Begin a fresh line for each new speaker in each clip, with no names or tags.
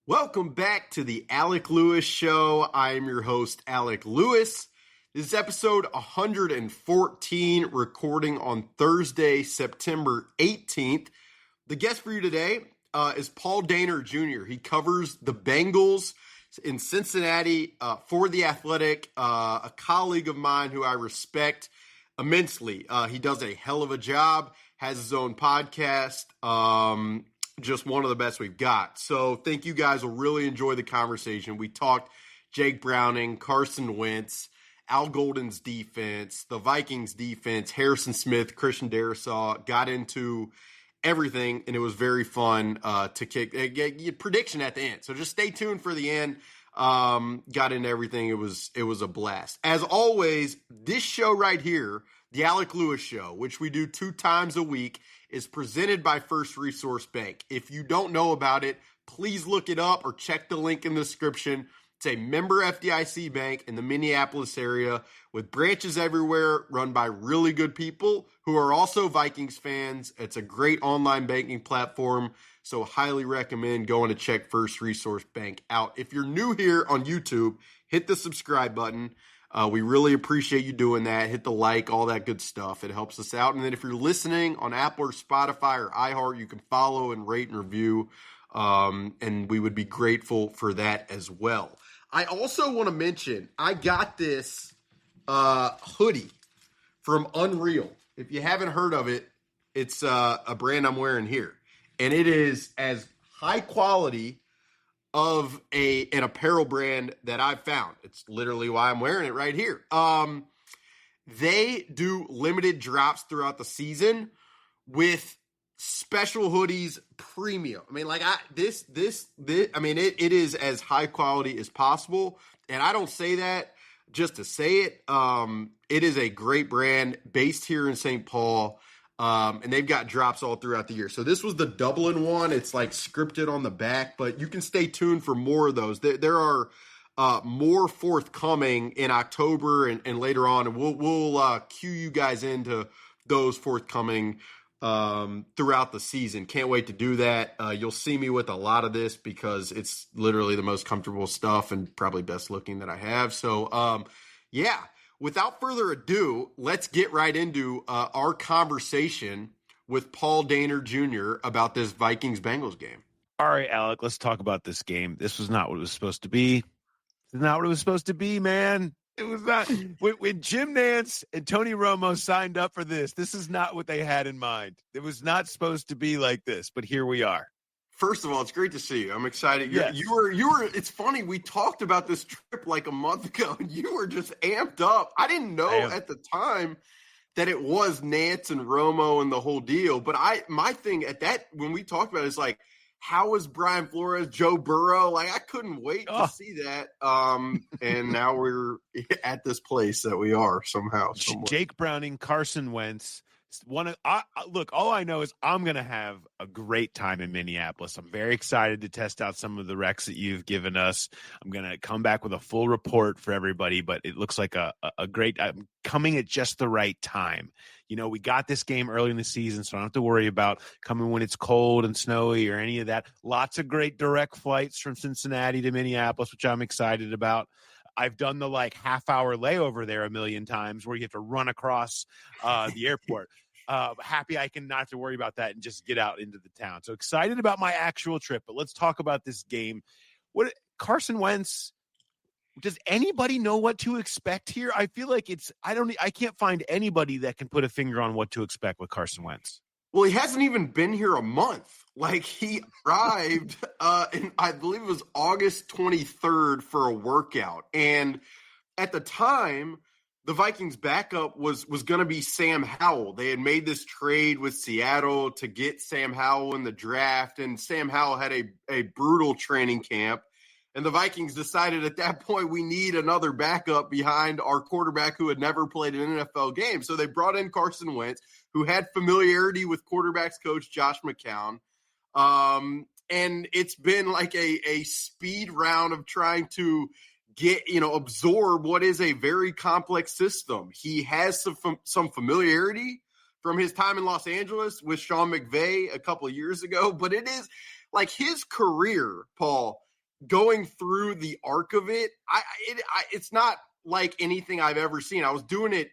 Welcome back to the Alec Lewis Show. I am your host, Alec Lewis. This is episode 114, recording on Thursday, September 18th. The guest for you today is Paul Dehner Jr. He covers the Bengals in Cincinnati for The Athletic, a colleague of mine who I respect immensely. He does a hell of a job, has his own podcast. Just one of the best we've got. So think you guys will really enjoy the conversation. We talked Jake Browning, Carson Wentz, Al Golden's defense, the Vikings defense, Harrison Smith, Christian Darrisaw, got into everything, and it was very fun to get prediction at the end. So just stay tuned for the end. Got into everything. It was a blast. As always, this show right here, the Alec Lewis Show, which we do 2 times a week, is presented by First Resource Bank. If you don't know about it, please look it up or check the link in the description. It's a member FDIC bank in the Minneapolis area with branches everywhere, run by really good people who are also Vikings fans. It's a great online banking platform, so highly recommend going to check First Resource Bank out. If you're new here on YouTube, hit the subscribe button. We really appreciate you doing that. Hit the like, all that good stuff. It helps us out. And then if you're listening on Apple or Spotify or iHeart, you can follow and rate and review. And we would be grateful for that as well. I also want to mention, I got this hoodie from Unreal. If you haven't heard of it, it's a brand I'm wearing here. And it is as high quality of an apparel brand that I've found. It's literally why I'm wearing it right here. They do limited drops throughout the season with special hoodies, premium. I mean, like this. I mean, it is as high quality as possible, and I don't say that just to say it. It is a great brand based here in St. Paul. And they've got drops all throughout the year. So this was the Dublin one. It's like scripted on the back, but you can stay tuned for more of those. There are more forthcoming in October and later on, and we'll cue you guys into those forthcoming throughout the season. Can't wait to do that. You'll see me with a lot of this because it's literally the most comfortable stuff and probably best looking that I have. So yeah. Without further ado, let's get right into our conversation with Paul Dehner Jr. about this Vikings-Bengals game.
All right, Alec, let's talk about this game. This was not what it was supposed to be. This is not what it was supposed to be, man. It was not. When Jim Nantz and Tony Romo signed up for this is not what they had in mind. It was not supposed to be like this, but here we are.
First of all, it's great to see you. I'm excited.
Yes.
You were. It's funny. We talked about this trip like a month ago, and you were just amped up. I didn't know at the time that it was Nance and Romo and the whole deal. But my thing at that when we talked about it is like, how was Brian Flores, Joe Burrow? Like I couldn't wait to see that. And now we're at this place that we are somehow. Somewhere.
Jake Browning, Carson Wentz. Look, all I know is I'm going to have a great time in Minneapolis. I'm very excited to test out some of the recs that you've given us. I'm going to come back with a full report for everybody, but it looks like a great I'm coming at just the right time. You know, we got this game early in the season, so I don't have to worry about coming when it's cold and snowy or any of that. Lots of great direct flights from Cincinnati to Minneapolis, which I'm excited about. I've done the half-hour layover there a million times where you have to run across the airport. Happy I can not have to worry about that and just get out into the town. So excited about my actual trip, but let's talk about this game. Carson Wentz, does anybody know what to expect here? I feel like I can't find anybody that can put a finger on what to expect with Carson Wentz.
Well, he hasn't even been here a month. Like he arrived in, I believe it was August 23rd for a workout. And at the time, the Vikings backup was going to be Sam Howell. They had made this trade with Seattle to get Sam Howell in the draft, and Sam Howell had a brutal training camp. And the Vikings decided at that point we need another backup behind our quarterback who had never played an NFL game. So they brought in Carson Wentz, who had familiarity with quarterbacks coach Josh McCown. And it's been like a speed round of trying to absorb what is a very complex system. He has some familiarity from his time in Los Angeles with Sean McVay a couple of years ago, but it is like his career, Paul, going through the arc of it, it's not like anything I've ever seen. I was doing it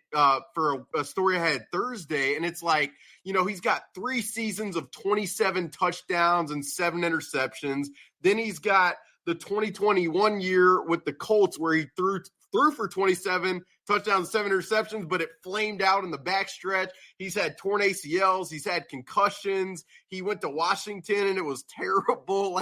for a story I had Thursday, and it's like, he's got 3 seasons of 27 touchdowns and 7 interceptions. Then he's got the 2021 year with the Colts where he threw for 27 touchdowns, 7 interceptions, but it flamed out in the backstretch. He's had torn ACLs. He's had concussions. He went to Washington and it was terrible.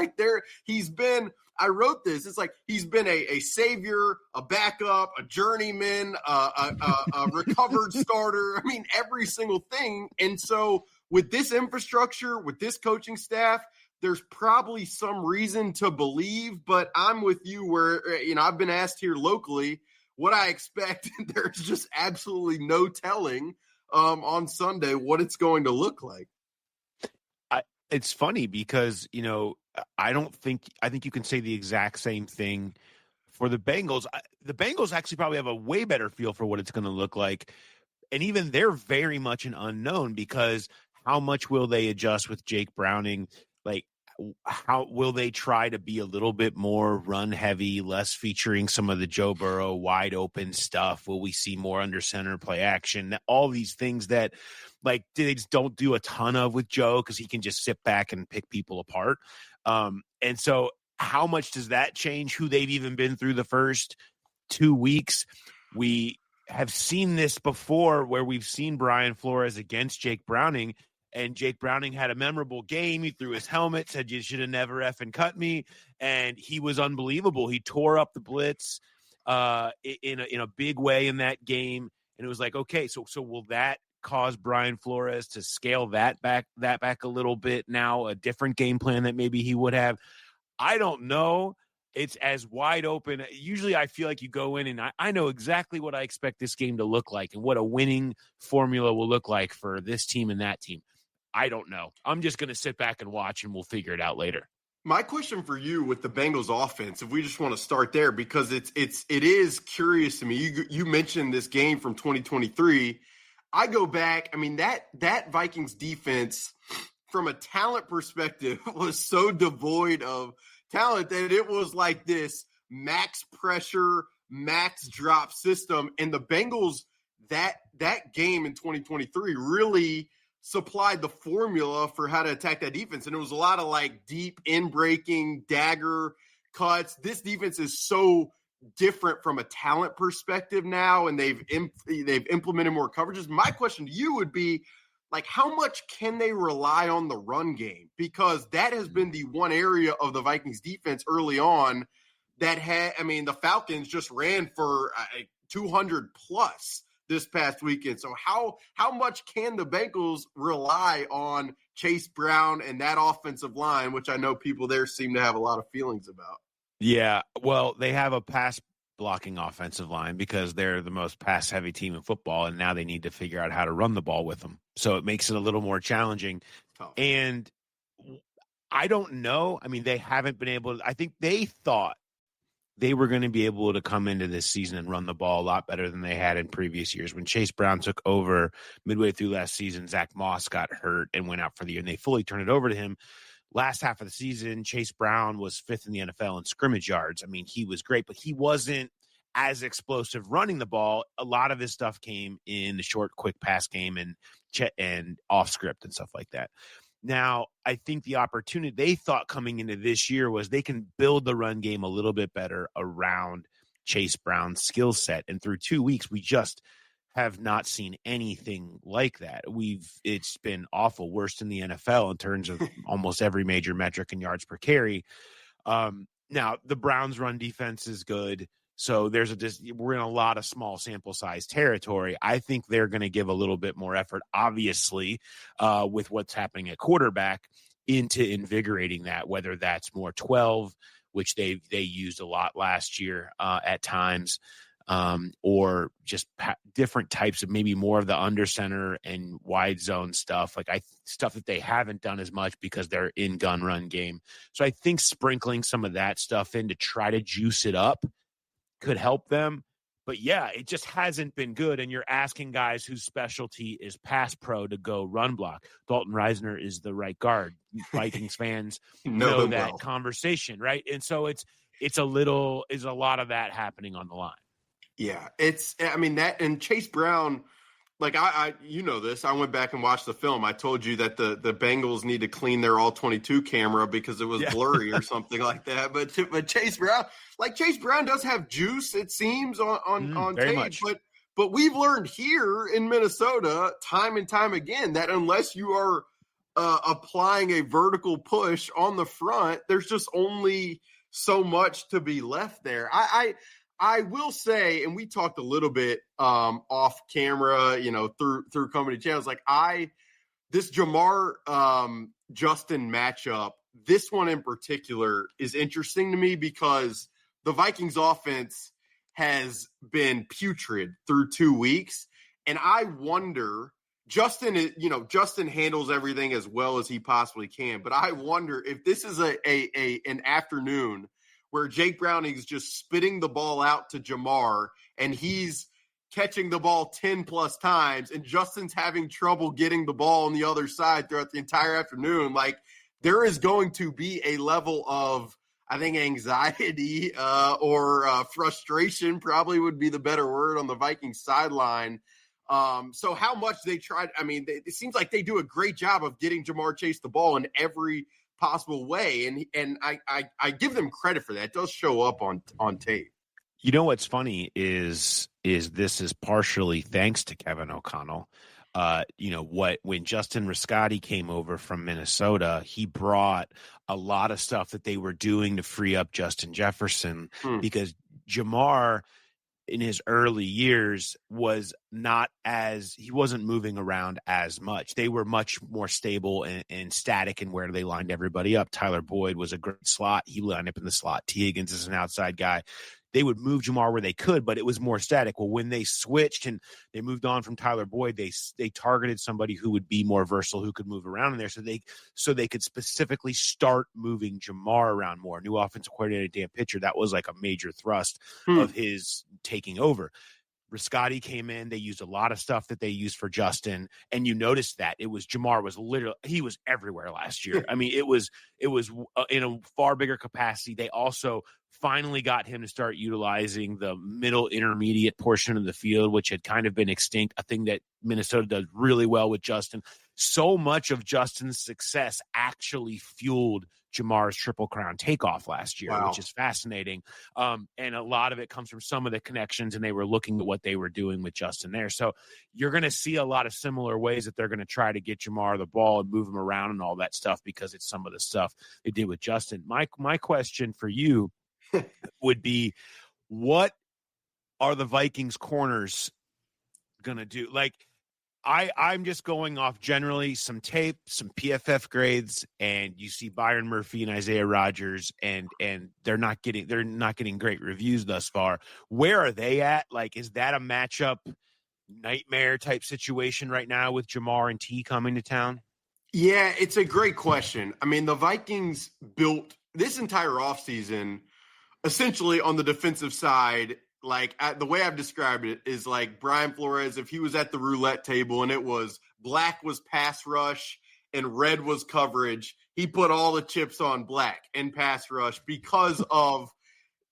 I wrote this. It's like he's been a savior, a backup, a journeyman, a recovered starter. I mean, every single thing. And so with this infrastructure, with this coaching staff, there's probably some reason to believe, but I'm with you where, I've been asked here locally what I expect. There's just absolutely no telling on Sunday what it's going to look like.
It's funny because, I think you can say the exact same thing for the Bengals. The Bengals actually probably have a way better feel for what it's going to look like. And even they're very much an unknown because how much will they adjust with Jake Browning? Like, how will they try to be a little bit more run heavy, less featuring some of the Joe Burrow wide open stuff? Will we see more under center play action? All these things that they just don't do a ton of with Joe because he can just sit back and pick people apart. And so how much does that change who they've even been through the first 2 weeks? We have seen this before where we've seen Brian Flores against Jake Browning. And Jake Browning had a memorable game. He threw his helmet, said, "You should have never effing cut me." And he was unbelievable. He tore up the blitz in a big way in that game. And it was like, okay, so will that cause Brian Flores to scale that back a little bit now, a different game plan that maybe he would have? I don't know. It's as wide open. Usually I feel like you go in and I know exactly what I expect this game to look like and what a winning formula will look like for this team and that team. I don't know. I'm just going to sit back and watch, and we'll figure it out later.
My question for you with the Bengals offense, if we just want to start there, because it is curious to me. You mentioned this game from 2023. I go back. I mean, that Vikings defense, from a talent perspective, was so devoid of talent that it was like this max pressure, max drop system. And the Bengals, that game in 2023 really supplied the formula for how to attack that defense. And it was a lot of deep in-breaking dagger cuts. This defense is so different from a talent perspective now, and they've implemented more coverages. My question to you would be, how much can they rely on the run game? Because that has been the one area of the Vikings defense early on that the Falcons just ran for 200 plus this past weekend. So how much can the Bengals rely on Chase Brown and that offensive line, which I know people there seem to have a lot of feelings about?
Yeah, well, they have a pass blocking offensive line because they're the most pass heavy team in football, and now they need to figure out how to run the ball with them. So it makes it a little more challenging.
Oh.
And I don't know. I mean, they haven't been able to. I think they thought they were going to be able to come into this season and run the ball a lot better than they had in previous years. When Chase Brown took over midway through last season, Zach Moss got hurt and went out for the year, and they fully turned it over to him. Last half of the season, Chase Brown was 5th in the NFL in scrimmage yards. I mean, he was great, but he wasn't as explosive running the ball. A lot of his stuff came in the short, quick pass game and off script and stuff like that. Now, I think the opportunity they thought coming into this year was they can build the run game a little bit better around Chase Brown's skill set. And through 2 weeks, we just have not seen anything like that. It's been awful, worst in the NFL in terms of almost every major metric in yards per carry. Now, the Browns' run defense is good. So we're in a lot of small sample size territory. I think they're going to give a little bit more effort, obviously, with what's happening at quarterback, into invigorating that, whether that's more 12, which they used a lot last year at times, or just different types of maybe more of the under center and wide zone stuff, stuff that they haven't done as much because they're in gun run game. So I think sprinkling some of that stuff in to try to juice it up could help them. yeah, it just hasn't been good. And you're asking guys whose specialty is pass pro to go run block. Dalton Reisner is the right guard. Vikings fans know
him
that
well.
conversation, right? And so it's a lot of that happening on the line.
Yeah, that, and Chase Brown, like I you know this, I went back and watched the film. I told you that the Bengals need to clean their all-22 camera because it was blurry or something like that. But Chase Brown does have juice, it seems, on
very
tape.
much.
But we've learned here in Minnesota time and time again that unless you are applying a vertical push on the front, there's just only so much to be left there. I will say, and we talked a little bit off camera, through company channels. Like this Jamar Justin matchup, this one in particular is interesting to me because the Vikings offense has been putrid through 2 weeks, and I wonder. Justin handles everything as well as he possibly can, but I wonder if this is an afternoon where Jake Browning is just spitting the ball out to Jamar and he's catching the ball 10 plus times and Justin's having trouble getting the ball on the other side throughout the entire afternoon. Like, there is going to be a level of, I think, anxiety or frustration probably would be the better word on the Vikings sideline. So how much they tried, it seems like they do a great job of getting Jamar Chase the ball in every possible way, and I give them credit for that. It does show up on tape.
You know what's funny is this is partially thanks to Kevin O'Connell. When Justin Riscotti came over from Minnesota, he brought a lot of stuff that they were doing to free up Justin Jefferson because Jamar in his early years he wasn't moving around as much. They were much more stable and static in where they lined everybody up. Tyler Boyd was a great slot. He lined up in the slot. T. Higgins is an outside guy. They would move Jamar where they could, but it was more static. Well, when they switched and they moved on from Tyler Boyd, they targeted somebody who would be more versatile, who could move around in there, so they could specifically start moving Jamar around more. New offensive coordinator Dan Pitcher, that was like a major thrust of his taking over. Riscotti came in. They used a lot of stuff that they used for Justin, and you noticed that Jamar was literally, he was everywhere last year. It was in a far bigger capacity. They also finally got him to start utilizing the middle intermediate portion of the field, which had kind of been extinct, a thing that Minnesota does really well with Justin. So much of Justin's success actually fueled Jamar's Triple Crown takeoff last year, which is fascinating. And a lot of it comes from some of the connections, and they were looking at what they were doing with Justin there. So you're going to see a lot of similar ways that they're going to try to get Jamar the ball and move him around and all that stuff, because it's some of the stuff they did with Justin. My question for you would be, what are the Vikings corners going to do? Like, I'm just going off generally some tape, some PFF grades, and you see Byron Murphy and Isaiah Rodgers, and they're not getting great reviews thus far. Where are they at? Like, is that a matchup nightmare type situation right now with Jamar and T coming to town?
Yeah, it's a great question. The Vikings built this entire offseason essentially on the defensive side. Like, the way I've described it is like Brian Flores, if he was at the roulette table and it was black was pass rush and red was coverage, he put all the chips on black and pass rush because of,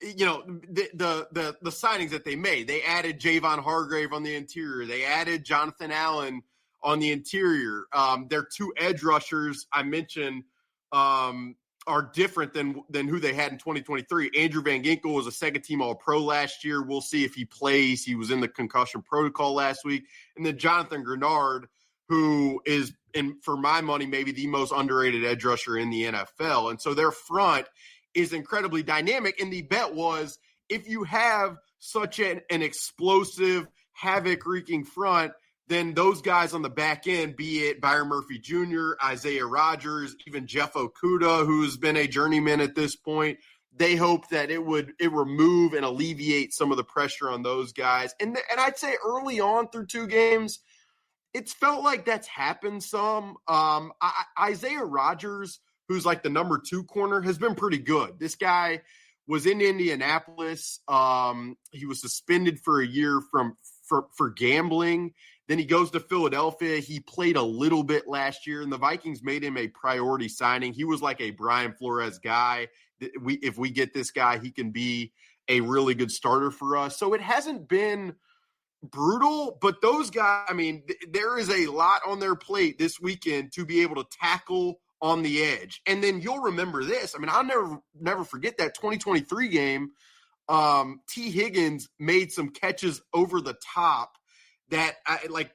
the signings that they made. They added Javon Hargrave on the interior. They added Jonathan Allen on the interior. Their two edge rushers I mentioned are different than who they had in 2023. Andrew Van Ginkel was a second-team All-Pro last year. We'll see if he plays. He was in the concussion protocol last week. And then Jonathan Grenard, who is, for my money, maybe the most underrated edge rusher in the NFL. And so their front is incredibly dynamic. And the bet was, if you have such an explosive, havoc-wreaking front, then those guys on the back end, be it Byron Murphy Jr., Isaiah Rodgers, even Jeff Okudah, who's been a journeyman at this point, they hope that it remove and alleviate some of the pressure on those guys. And I'd say early on through two games, it's felt like that's happened some. Isaiah Rodgers, who's like the number 2 corner, has been pretty good. This guy was in Indianapolis. He was suspended for a year for gambling. Then he goes to Philadelphia. He played a little bit last year, and the Vikings made him a priority signing. He was like a Brian Flores guy. If we get this guy, he can be a really good starter for us. So it hasn't been brutal, but those guys, I mean, there is a lot on their plate this weekend to be able to tackle on the edge. And then you'll remember this. I mean, I'll never forget that 2023 game. T. Higgins made some catches over the top that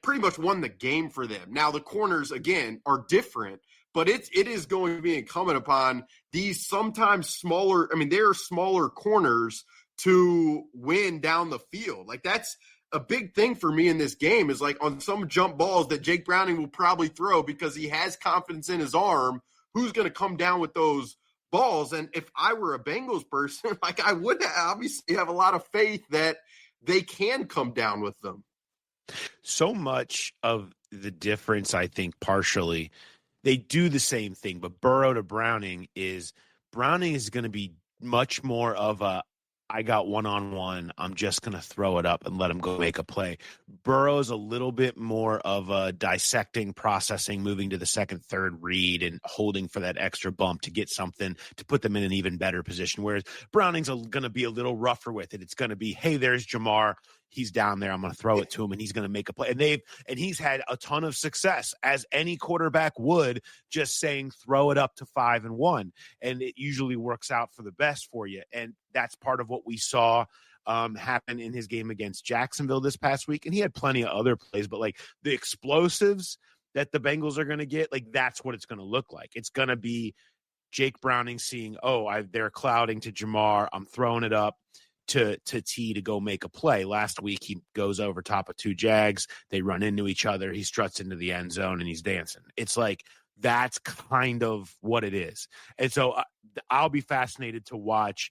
pretty much won the game for them. Now the corners again are different, but it is going to be incumbent upon these sometimes smaller. I mean, they are smaller corners to win down the field. Like that's a big thing for me in this game is like on some jump balls that Jake Browning will probably throw because he has confidence in his arm. Who's going to come down with those balls? And if I were a Bengals person, like I would obviously have a lot of faith that they can come down with them.
So much of the difference, I think, partially, they do the same thing, but Burrow to Browning is going to be much more of a, I got one-on-one, I'm just going to throw it up and let him go make a play. Burrow's a little bit more of a dissecting, processing, moving to the second, third read and holding for that extra bump to get something to put them in an even better position. Whereas Browning's going to be a little rougher with it. It's going to be, hey, there's Jamar. He's down there. I'm going to throw it to him, and he's going to make a play. And he's had a ton of success, as any quarterback would, just saying throw it up to 5-1, and it usually works out for the best for you. And that's part of what we saw happen in his game against Jacksonville this past week. And he had plenty of other plays, but like the explosives that the Bengals are going to get, like that's what it's going to look like. It's going to be Jake Browning seeing, they're clouding to Jamar. I'm throwing it up to T to go make a play. Last week, he goes over top of two Jags. They run into each other. He struts into the end zone and he's dancing. It's like, that's kind of what it is. And so I'll be fascinated to watch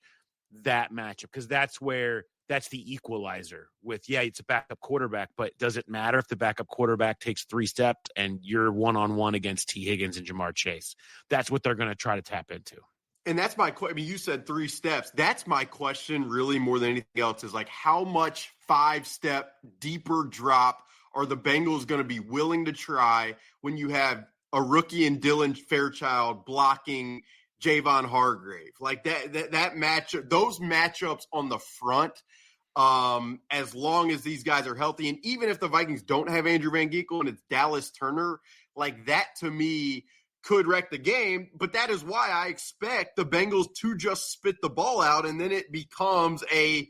that matchup because that's the equalizer with, it's a backup quarterback, but does it matter if the backup quarterback takes 3 steps and you're one-on-one against T. Higgins and Jamar Chase? That's what they're going to try to tap into.
And that's my question. I mean, you said 3 steps. That's my question really more than anything else is like how much 5-step deeper drop are the Bengals going to be willing to try when you have a rookie and Dylan Fairchild blocking Javon Hargrave? Like that matchup, those matchups on the front, as long as these guys are healthy, and even if the Vikings don't have Andrew Van Ginkel and it's Dallas Turner, like that to me could wreck the game. But that is why I expect the Bengals to just spit the ball out, and then it becomes a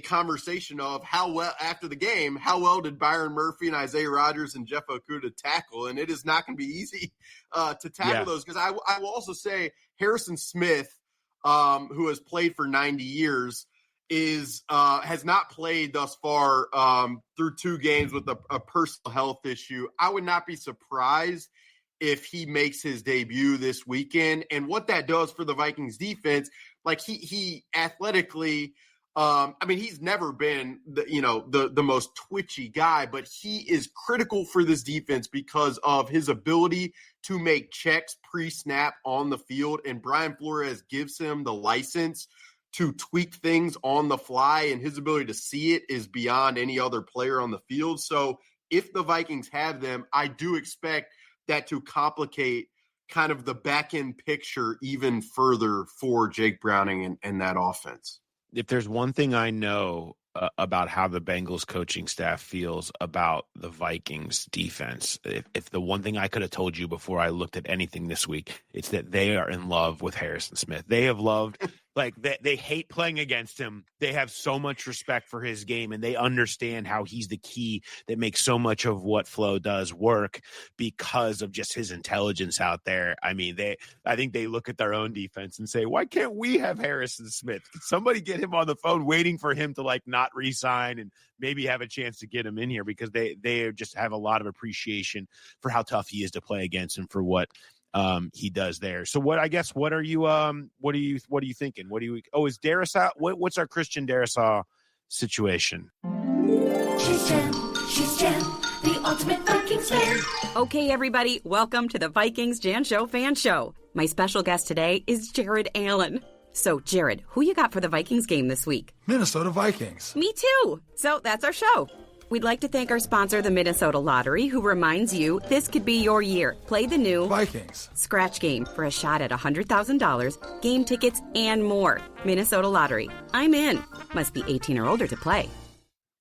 conversation of how well after the game, how well did Byron Murphy and Isaiah Rodgers and Jeff Okudah tackle? And it is not going to be easy to tackle those because I will also say Harrison Smith, who has played for 90 years, has not played thus far through 2 games with a personal health issue. I would not be surprised if he makes his debut this weekend. And what that does for the Vikings defense, like he athletically, he's never been the most twitchy guy, but he is critical for this defense because of his ability to make checks pre-snap on the field. And Brian Flores gives him the license to tweak things on the fly, and his ability to see it is beyond any other player on the field. So if the Vikings have them, I do expect that to complicate kind of the back end picture even further for Jake Browning and that offense.
If there's one thing I know about how the Bengals coaching staff feels about the Vikings defense, if the one thing I could have told you before I looked at anything this week, it's that they are in love with Harrison Smith. They have loved Like they hate playing against him. They have so much respect for his game, and they understand how he's the key that makes so much of what Flo does work because of just his intelligence out there. I mean, I think they look at their own defense and say, why can't we have Harrison Smith? Can somebody get him on the phone waiting for him to like not re-sign and maybe have a chance to get him in here, because they just have a lot of appreciation for how tough he is to play against and for what he does there. So what are you thinking? Is Darrisaw, what's our Christian Darrisaw situation?
She's Jen, the ultimate Vikings fan.
Okay, everybody, welcome to the Vikings Jan Show fan show. My special guest today is Jared Allen. So, Jared, who you got for the Vikings game this week?
Minnesota Vikings.
Me too. So that's our show. We'd like to thank our sponsor, the Minnesota Lottery, who reminds you this could be your year. Play the new
Vikings
Scratch Game for a shot at $100,000, game tickets, and more. Minnesota Lottery. I'm in. Must be 18 or older to play.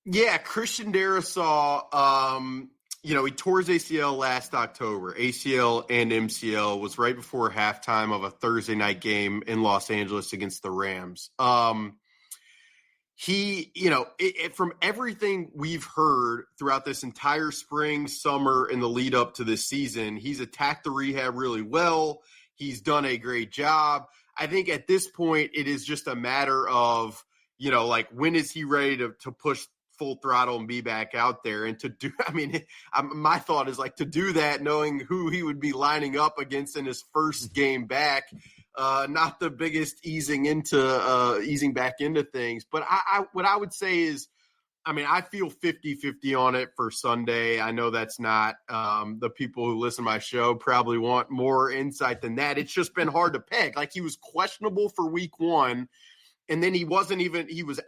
Yeah, Christian Darrisaw, he tore his ACL last October. ACL and MCL was right before halftime of a Thursday night game in Los Angeles against the Rams. From everything we've heard throughout this entire spring, summer, and the lead up to this season, he's attacked the rehab really well. He's done a great job. I think at this point, it is just a matter of, when is he ready to push full throttle and be back out there? And to do, my thought is to do that, knowing who he would be lining up against in his first game back. Not the biggest easing back into things. But what I would say is, I feel 50-50 on it for Sunday. I know that's not the people who listen to my show probably want more insight than that. It's just been hard to peg. He was questionable for week 1, and then he was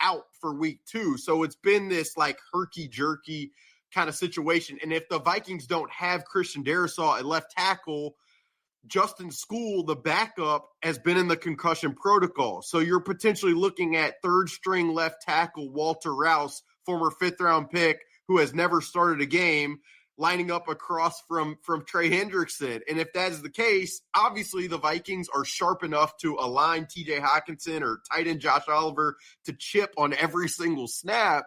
out for week 2. So it's been this herky-jerky kind of situation. And if the Vikings don't have Christian Darrisaw at left tackle, Justin School, the backup, has been in the concussion protocol. So you're potentially looking at third-string left tackle Walter Rouse, former fifth-round pick, who has never started a game, lining up across from Trey Hendrickson. And if that is the case, obviously the Vikings are sharp enough to align TJ Hawkinson or tight end Josh Oliver to chip on every single snap.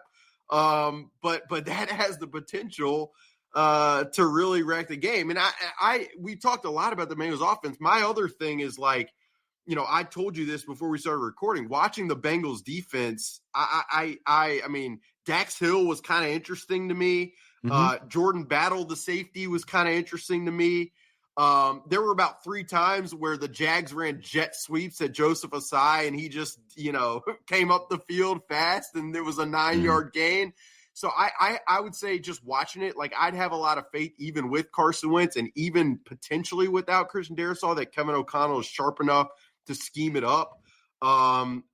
But that has the potential to really wreck the game. And we talked a lot about the Bengals offense. My other thing is I told you this before we started recording, watching the Bengals defense. Dax Hill was kind of interesting to me. Jordan Battle, the safety, was kind of interesting to me. There were about 3 times where the Jags ran jet sweeps at Joseph Asai, and he just, came up the field fast, and there was a 9-yard gain. So I would say, just watching it, I'd have a lot of faith even with Carson Wentz and even potentially without Christian Darrisaw that Kevin O'Connell is sharp enough to scheme it up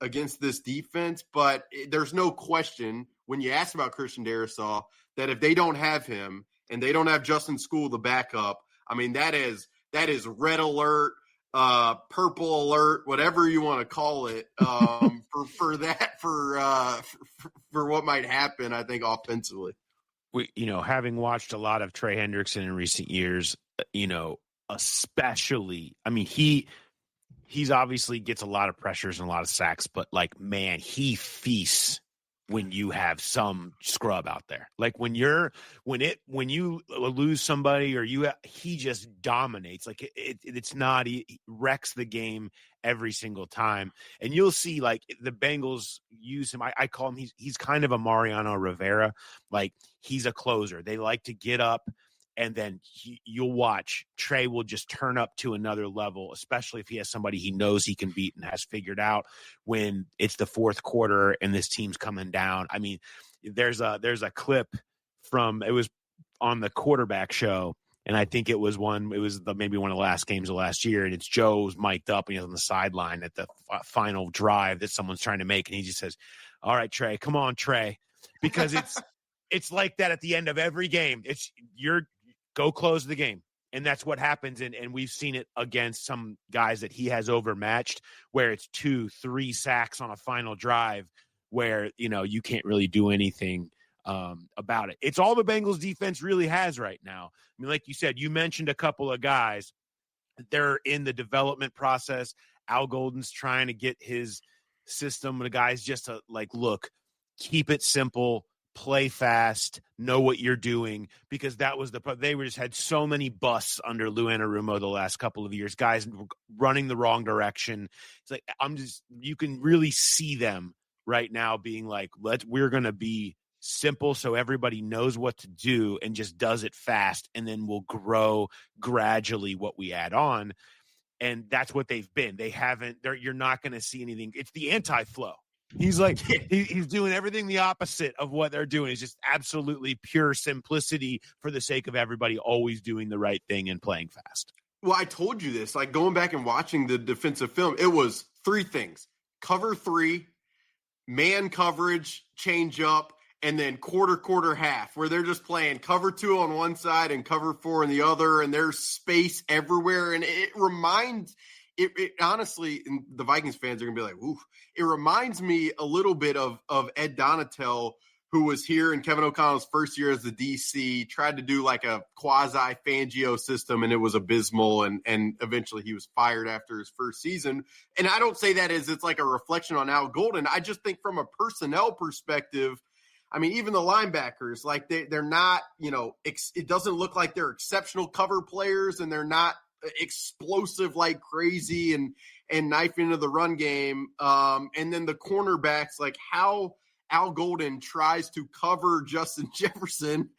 against this defense. But there's no question when you ask about Christian Darrisaw that if they don't have him and they don't have Justin School, the backup, that is red alert, purple alert, whatever you want to call it, for what might happen, I think, offensively.
Having watched a lot of Trey Hendrickson in recent years, especially, he's obviously gets a lot of pressures and a lot of sacks, but he feasts when you have some scrub out there. When you lose somebody or he just dominates. He wrecks the game every single time. And you'll see the Bengals use him. I call him, he's kind of a Mariano Rivera. He's a closer. They like to get up, and then you'll watch Trey will just turn up to another level, especially if he has somebody he knows he can beat and has figured out when it's the fourth quarter and this team's coming down. There's a clip it was on the quarterback show, and I think it was maybe one of the last games of last year, and it's Joe's mic'd up and he's on the sideline at the final drive that someone's trying to make, and he just says, "All right, Trey, come on, Trey," because it's like that at the end of every game. Go close the game. And that's what happens. And we've seen it against some guys that he has overmatched, where it's 2-3 sacks on a final drive where, you can't really do anything about it. It's all the Bengals defense really has right now. Like you said, you mentioned a couple of guys. They're in the development process. Al Golden's trying to get his system. The guys just look, keep it simple. Play fast, know what you're doing, because that was they just had so many busts under Lou Anarumo the last couple of years, guys running the wrong direction. It's you can really see them right now being we're going to be simple so everybody knows what to do and just does it fast, and then we'll grow gradually what we add on. And that's what they've been. You're not going to see anything. It's the anti-flow. He's he's doing everything the opposite of what they're doing. It's just absolutely pure simplicity for the sake of everybody always doing the right thing and playing fast.
Well, I told you this, going back and watching the defensive film, it was 3 things: cover 3, man coverage, change up, and then quarter, half, where they're just playing cover 2 on one side and cover 4 on the other, and there's space everywhere. And it honestly, and the Vikings fans are going to be like, ooh, it reminds me a little bit of Ed Donatel, who was here in Kevin O'Connell's first year as the DC, tried to do like a quasi-Fangio system, and it was abysmal, and eventually he was fired after his first season. And I don't say that as it's like a reflection on Al Golden. I just think from a personnel perspective, I mean, even the linebackers, like they're not, it doesn't look like they're exceptional cover players, and they're not explosive like crazy and knife into the run game. And then the cornerbacks, like how Al Golden tries to cover Justin Jefferson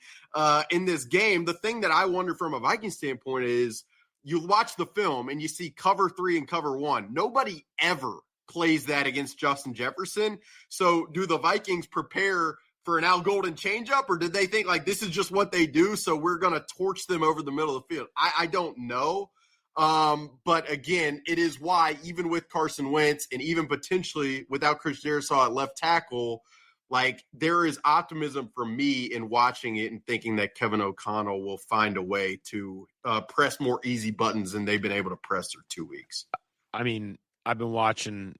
in this game. The thing that I wonder from a Viking standpoint is you watch the film and you see cover 3 and cover 1. Nobody ever plays that against Justin Jefferson. So do the Vikings prepare for an Al Golden changeup, or did they think like this is just what they do, so we're going to torch them over the middle of the field? I don't know. But again, it is why even with Carson Wentz and even potentially without Chris Jerisaw at left tackle, like there is optimism for me in watching it and thinking that Kevin O'Connell will find a way to press more easy buttons than they've been able to press through 2 weeks.
I mean, I've been watching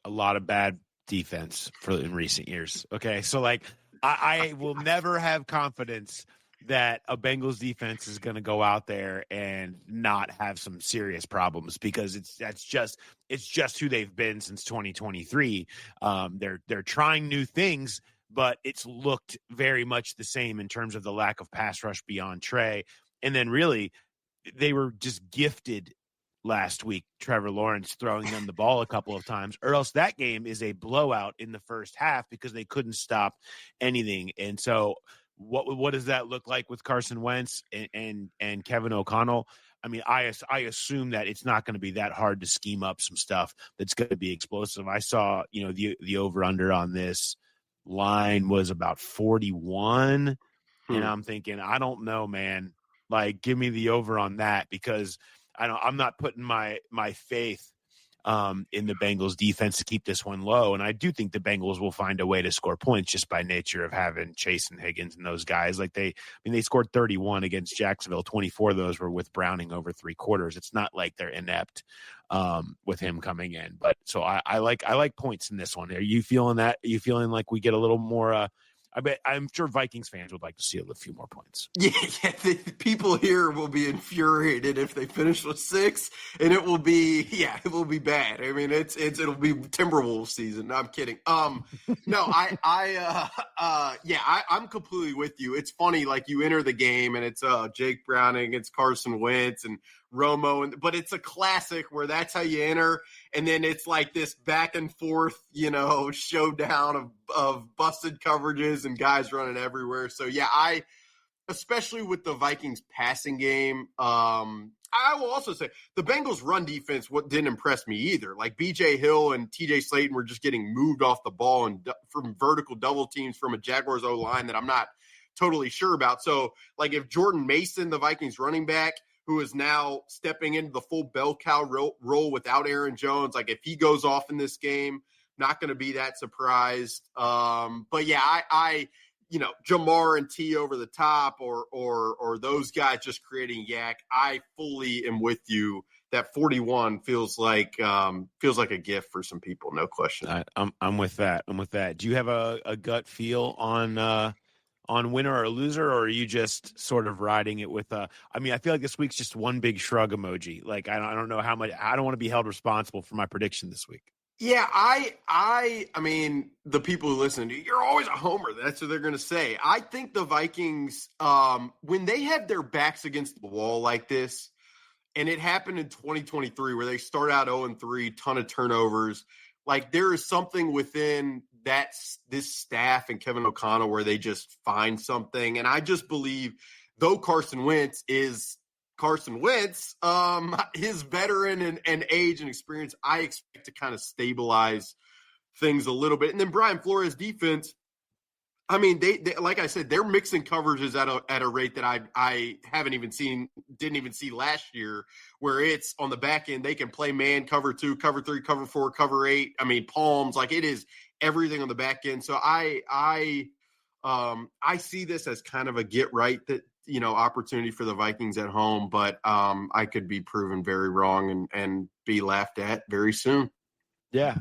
a lot of bad defense in recent years. Okay. So like I will never have confidence that a Bengals defense is going to go out there and not have some serious problems, because it's just who they've been since 2023. They're trying new things, but it's looked very much the same in terms of the lack of pass rush beyond Trey. And then really they were just gifted last week, Trevor Lawrence throwing them the ball a couple of times, or else that game is a blowout in the first half because they couldn't stop anything. And so what does that look like with Carson Wentz and Kevin O'Connell? I mean, I assume that it's not going to be that hard to scheme up some stuff that's going to be explosive. I saw, the over-under on this line was about 41, and I'm thinking, I don't know, man. Like, give me the over on that, because I'm not putting my faith in the Bengals defense to keep this one low. And I do think the Bengals will find a way to score points just by nature of having Chase and Higgins and those guys. Like they scored 31 against Jacksonville. 24 of those were with Browning over 3 quarters. It's not like they're inept with him coming in. But so I like points in this one. Are you feeling that? Are you feeling like we get a little more I'm sure Vikings fans would like to see a few more points.
Yeah, the people here will be infuriated if they finish with 6, and it will be bad. I mean, it'll be Timberwolves season. No, I'm kidding. No, I'm completely with you. It's funny, like you enter the game and it's Jake Browning, it's Carson Wentz and Romo, but it's a classic where that's how you enter, and then it's like this back and forth, showdown of busted coverages and guys running everywhere. So yeah, especially with the Vikings passing game, I will also say the Bengals run defense didn't impress me either. Like BJ Hill and TJ Slayton were just getting moved off the ball and from vertical double teams from a Jaguars O-line that I'm not totally sure about. So like if Jordan Mason, the Vikings running back, who is now stepping into the full bell cow role without Aaron Jones, like if he goes off in this game, not going to be that surprised. But yeah, I Jamar and T over the top or those guys just creating yak. I fully am with you. That 41 feels like a gift for some people, no question.
I'm with that. Do you have a gut feel on winner or loser, or are you just sort of riding it with I feel like this week's just one big shrug emoji. Like I don't know how much. I don't want to be held responsible for my prediction this week.
Yeah, I mean, the people who listen to you, you're always a homer. That's what they're going to say. I think the Vikings, when they have their backs against the wall like this, and it happened in 2023 where they start out 0-3, ton of turnovers, like there is something within this staff and Kevin O'Connell where they just find something. And I just believe, though Carson Wentz is Carson Wentz, his veteran and age and experience, I expect to kind of stabilize things a little bit. And then Brian Flores' defense, I mean, they like I said, they're mixing coverages at a rate that I didn't even see last year, where it's on the back end. They can play man, cover 2, cover 3, cover 4, cover 8. I mean, palms, like it is everything on the back end. So I see this as kind of a get right that, opportunity for the Vikings at home, but I could be proven very wrong and be laughed at very soon.
Yeah,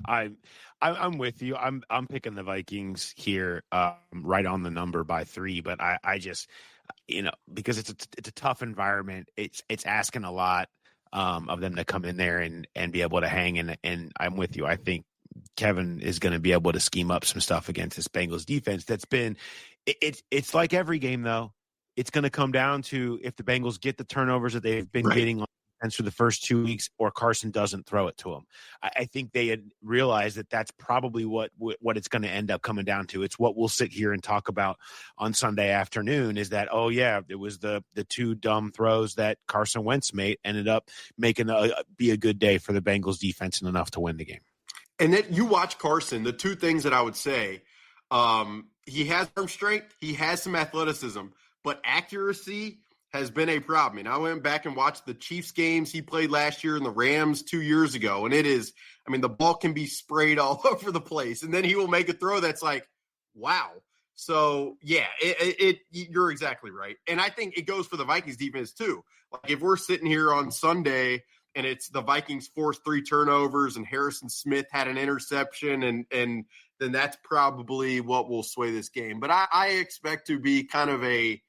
I'm with you. I'm picking the Vikings here, right on the number by 3. But I just, because it's a tough environment. It's asking a lot of them to come in there and be able to hang. And I'm with you. I think Kevin is going to be able to scheme up some stuff against this Bengals defense. That's been it's like every game though. It's going to come down to if the Bengals get the turnovers that they've been getting on defense for the first 2 weeks, or Carson doesn't throw it to them. I think they had realized that that's probably what it's going to end up coming down to. It's what we'll sit here and talk about on Sunday afternoon is that, oh yeah, it was the 2 dumb throws that Carson Wentz made ended up making be a good day for the Bengals defense and enough to win the game.
And then you watch Carson, the 2 things that I would say, he has arm strength, he has some athleticism, but accuracy has been a problem. And I went back and watched the Chiefs games he played last year and the Rams 2 years ago. And the ball can be sprayed all over the place. And then he will make a throw that's like, wow. So, yeah, you're exactly right. And I think it goes for the Vikings defense too. Like if we're sitting here on Sunday and it's the Vikings forced 3 turnovers and Harrison Smith had an interception and then that's probably what will sway this game. But I expect to be kind of a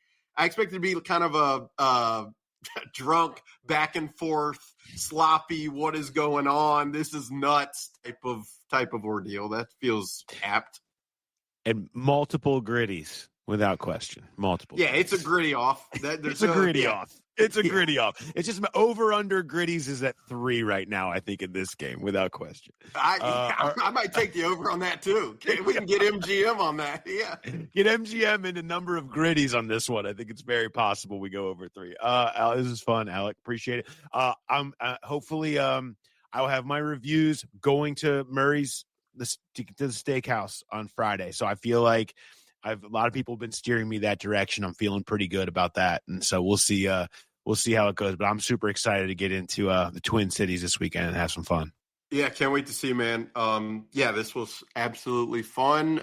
drunk, back and forth, sloppy, what is going on? This is nuts type of ordeal. That feels apt.
And multiple gritties, without question. Multiple.
Yeah,
gritties.
it's a gritty off.
It's a gritty off. It's a gritty off. It's just over under gritties is at 3 right now, I think, in this game, without question.
I might take the over on that too. We can get MGM on that. Yeah.
Get MGM in a number of gritties on this one. I think it's very possible we go over 3. This is fun, Alec. Appreciate it. Hopefully I'll have my reviews going to Murray's to the steakhouse on Friday. So I feel like a lot of people have been steering me that direction. I'm feeling pretty good about that. And so we'll see how it goes, but I'm super excited to get into the Twin Cities this weekend and have some fun.
Yeah. Can't wait to see, man. This was absolutely fun.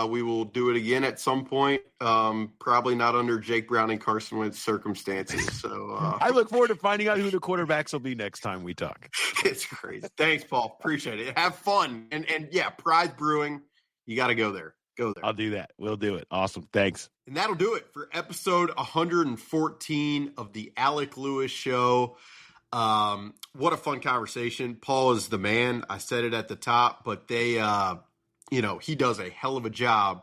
We will do it again at some point. Probably not under Jake Brown and Carson Wentz circumstances. So
I look forward to finding out who the quarterbacks will be next time we talk.
It's crazy. Thanks, Paul. Appreciate it. Have fun. And yeah, Prize Brewing. You got to go there. Go there.
I'll do that. We'll do it. Awesome. Thanks.
And that'll do it for episode 114 of the Alec Lewis Show. What a fun conversation. Paul is the man. I said it at the top, but he does a hell of a job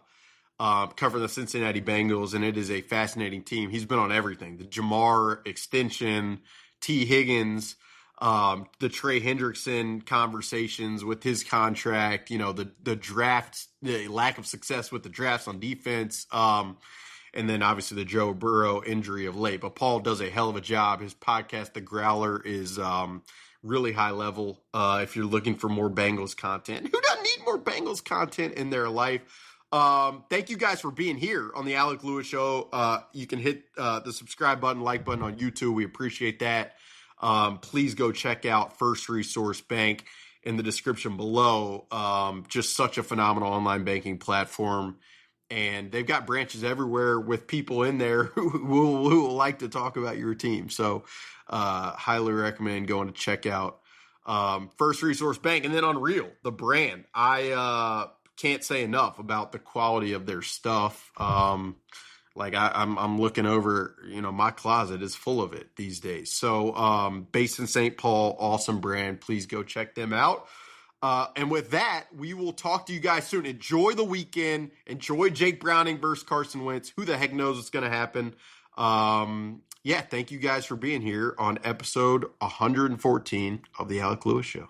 covering the Cincinnati Bengals, and it is a fascinating team. He's been on everything. The Jamar extension, T. Higgins, the Trey Hendrickson conversations with his contract, the drafts, the lack of success with the drafts on defense, and then obviously the Joe Burrow injury of late. But Paul does a hell of a job. His podcast, The Growler, is really high level. If you're looking for more Bengals content, who doesn't need more Bengals content in their life? Thank you guys for being here on the Alec Lewis Show. You can hit the subscribe button, like button on YouTube. We appreciate that. Please go check out First Resource Bank in the description below. Just such a phenomenal online banking platform. And they've got branches everywhere with people in there who will like to talk about your team. So highly recommend going to check out First Resource Bank. And then Unreal, the brand. I can't say enough about the quality of their stuff. I'm looking over, my closet is full of it these days. So based in St. Paul, awesome brand. Please go check them out. And with that, we will talk to you guys soon. Enjoy the weekend. Enjoy Jake Browning versus Carson Wentz. Who the heck knows what's going to happen? Thank you guys for being here on episode 114 of the Alec Lewis Show.